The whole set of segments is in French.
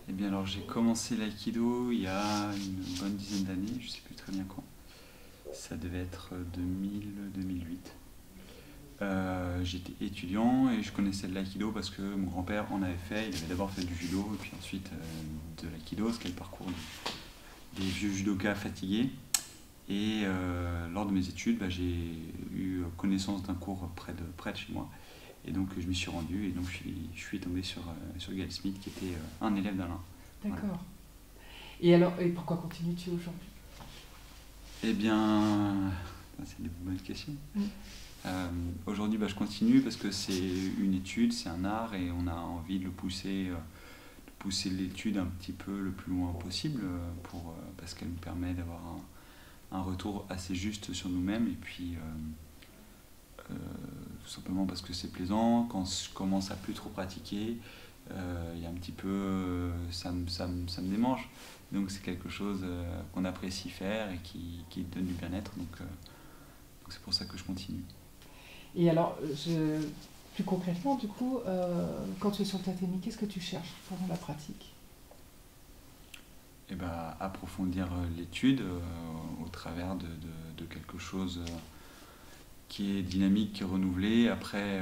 Eh bien alors j'ai commencé l'aïkido il y a une bonne dizaine d'années, je ne sais plus très bien quand. Ça devait être 2000-2008. J'étais étudiant et je connaissais de l'aïkido parce que mon grand-père en avait fait. Il avait d'abord fait du judo et puis ensuite de l'aïkido, ce qui est le parcours des vieux judokas fatigués. Et lors de mes études, j'ai eu connaissance d'un cours près de chez moi. Et donc je m'y suis rendu et donc je suis tombé sur Gaël Smith qui était un élève d'Alain. Voilà. D'accord. Et alors, et pourquoi continues-tu aujourd'hui? Eh bien, c'est une bonne question. Mm. Aujourd'hui, je continue parce que c'est une étude, c'est un art et on a envie de pousser l'étude un petit peu le plus loin possible parce qu'elle nous permet d'avoir un retour assez juste sur nous-mêmes et puis tout simplement parce que c'est plaisant. Quand je commence à plus trop pratiquer, il y a un petit peu, ça me démange. Donc c'est quelque chose qu'on apprécie faire et qui donne du bien-être. Donc c'est pour ça que je continue. Et alors, plus concrètement, du coup, quand tu es sur le tatami, qu'est-ce que tu cherches pendant la pratique? Et approfondir l'étude au travers de quelque chose qui est dynamique, qui est renouvelé. Après,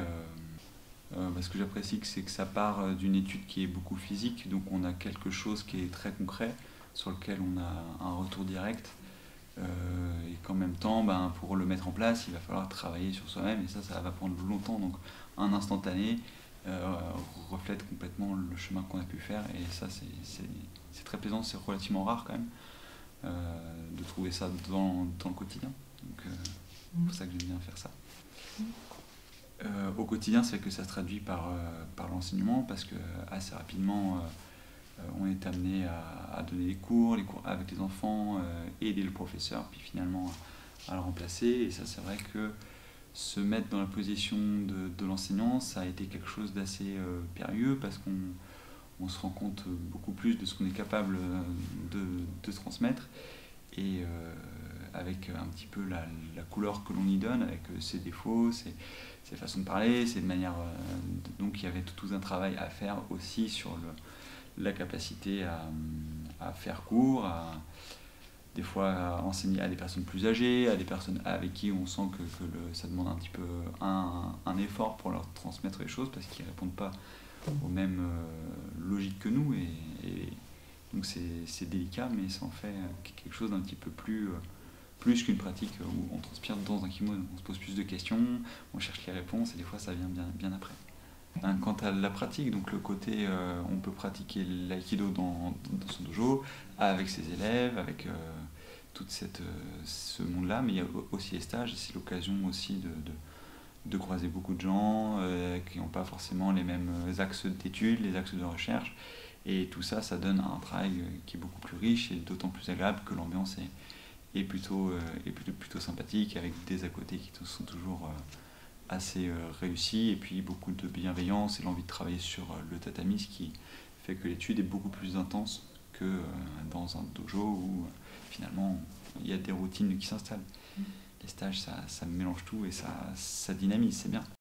ce que j'apprécie, c'est que ça part d'une étude qui est beaucoup physique, donc on a quelque chose qui est très concret, sur lequel on a un retour direct, et qu'en même temps, pour le mettre en place, il va falloir travailler sur soi-même, et ça va prendre longtemps. Donc un instantané reflète complètement le chemin qu'on a pu faire, et ça c'est très plaisant, c'est relativement rare quand même de trouver ça dans le quotidien. Donc c'est pour ça que j'aime bien faire ça. Au quotidien, c'est que ça se traduit par l'enseignement, parce que assez rapidement, on est amené à donner les cours avec les enfants, aider le professeur, puis finalement à le remplacer. Et ça, c'est vrai que se mettre dans la position de l'enseignant, ça a été quelque chose d'assez périlleux, parce qu'on se rend compte beaucoup plus de ce qu'on est capable de transmettre. Et avec un petit peu la couleur que l'on y donne, avec ses défauts, ses façons de parler, ses manières. Donc il y avait tout un travail à faire aussi sur la capacité à faire cours, des fois à enseigner à des personnes plus âgées, à des personnes avec qui on sent que ça demande un petit peu un effort pour leur transmettre les choses, parce qu'ils ne répondent pas aux mêmes logiques que nous. Et donc c'est délicat, mais ça en fait quelque chose d'un petit peu plus qu'une pratique où on transpire dans un kimono. On se pose plus de questions, on cherche les réponses et des fois ça vient bien après. Quant à la pratique, donc le côté on peut pratiquer l'aïkido dans son dojo avec ses élèves, avec tout ce monde-là, mais il y a aussi les stages et c'est l'occasion aussi de croiser beaucoup de gens qui n'ont pas forcément les mêmes axes d'études, les axes de recherche. Et tout ça, ça donne un travail qui est beaucoup plus riche et d'autant plus agréable que l'ambiance est plutôt sympathique, avec des à côté qui sont toujours assez réussis, et puis beaucoup de bienveillance et l'envie de travailler sur le tatami, ce qui fait que l'étude est beaucoup plus intense que dans un dojo où finalement il y a des routines qui s'installent. Les stages, ça mélange tout et ça dynamise, c'est bien.